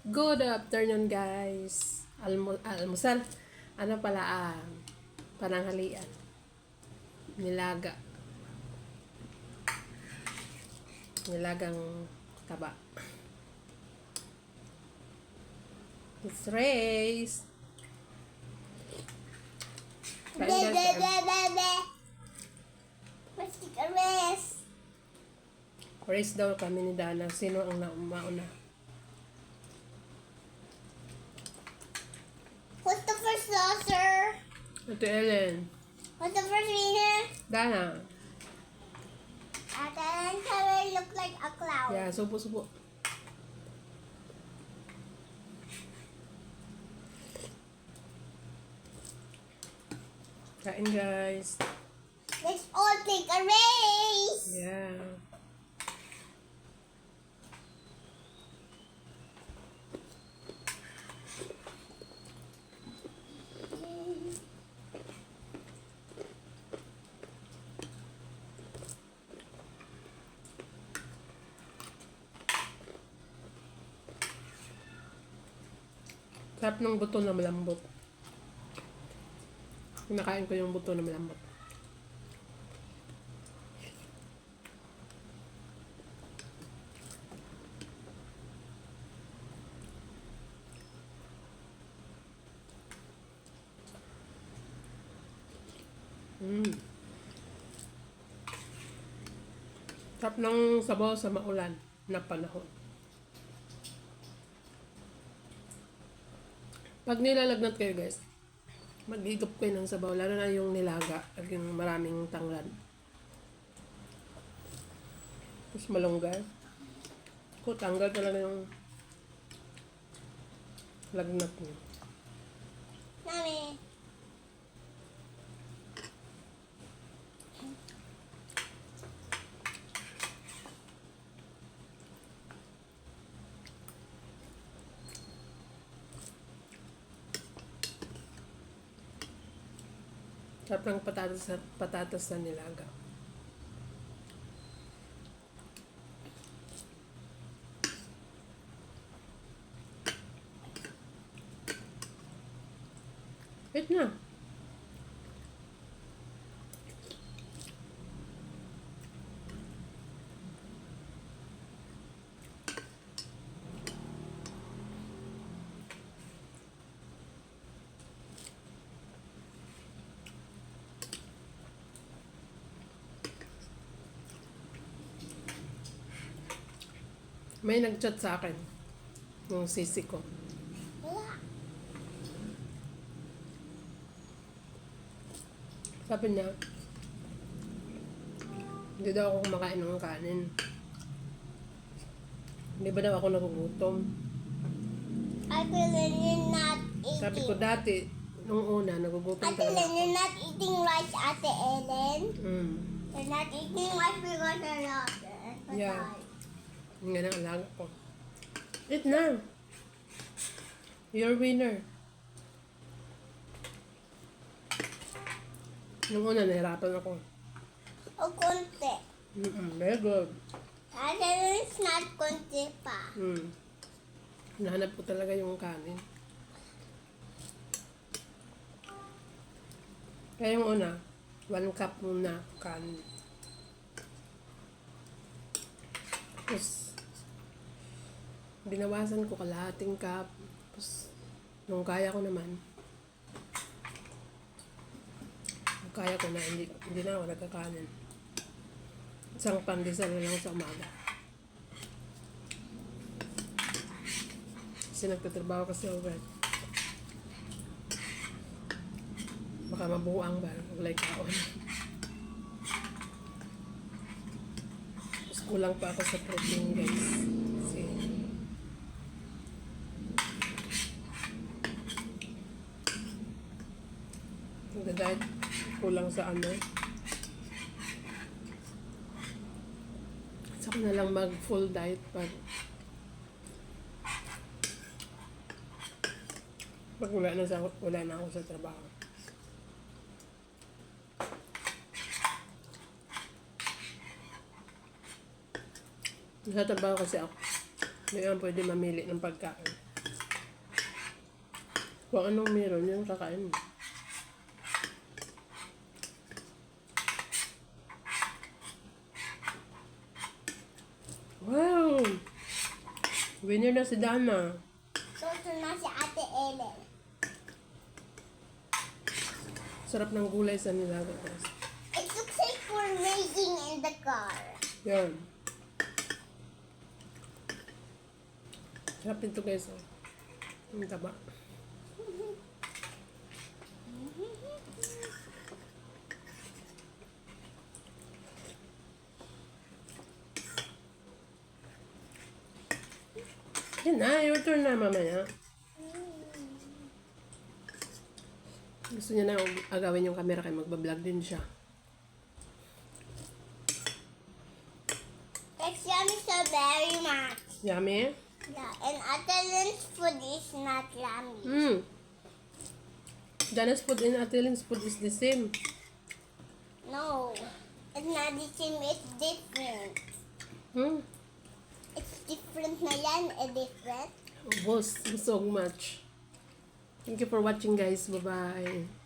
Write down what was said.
Good afternoon, guys. Almusal. Ano pala, pananghalian. Nilaga. Nilagang taba. It's race. Kain guys. Race daw kami ni Dana. Sino ang mauna? What's the first saucer? Ito Ellen. What's the first winner? Dana. And then color look like a cloud. Yeah, supo. Kain guys. Let's all take a race. Yeah. Sarap ng buto na malambot. Kinakain ko yung buto na malambot. Sarap ng sabaw sa maulan na panahon. Pag nilalagnat kayo guys, mag-higop kayo ng sabaw, lalo na yung nilaga at yung maraming tanglad. Tapos malunggay. Kung tanggal talaga yung lagnat niyo. Mommy. Sarap ng patatas na nilaga. Wait na. May nag-chat sa akin. Yung sisi ko. Wala. Sabi niya, hindi daw ako kumakain ng kanin. Hindi ba daw ako nagugutom? I feel like you're not eating. Sabi ko dati, nung una, nagugutom I feel talaga like ako. you're not eating rice, Ate Ellen. Mm. You're not eating rice because you're not. Yeah. Yung nga na alaga ko. Eat na. You're winner. Nung una, nahirapan ako. O konti. Very good. Ate Ellen is not konti pa. Hinahanap ko talaga yung kanin. Kaya yung una, 1 cup muna kanin. Tapos, binawasan ko kalahating cup. Tapos, nung kaya ko naman, hindi na ako nagkakanin. Isang pandesal na lang sa umaga. Kasi nagtatrabaho kasi ako. Baka mabuang ba? Walay kaon. Tapos kulang pa ako sa protein guys. Kasi nagda-diet kulang sa ano. Saka na lang mag full diet pag wala na ako sa trabaho. Sa trabaho kasi ako, ngayon pwede mamili ng pagkain. Kung anong meron, yun kakain mo. Wow! Winner na si Dana. Susunod na si Ate Ellen. Sarap ng gulay sa nilaga, guys. It looks like we're racing in the car. Yan. Sarap nito, guys. Oh. Ang taba. Yan na, your turn na mamaya. Gusto niya na agawin yung camera kaya magbablog din siya. It's yummy so very much. Yummy? Yeah, and Ate Ellen's food is not yummy. Hmm. Jana's food and Atelin's food is the same. No, it's not the same. It's different. Hmm? It's different na yan. Different. Boss, so much. Thank you for watching, guys. Bye-bye.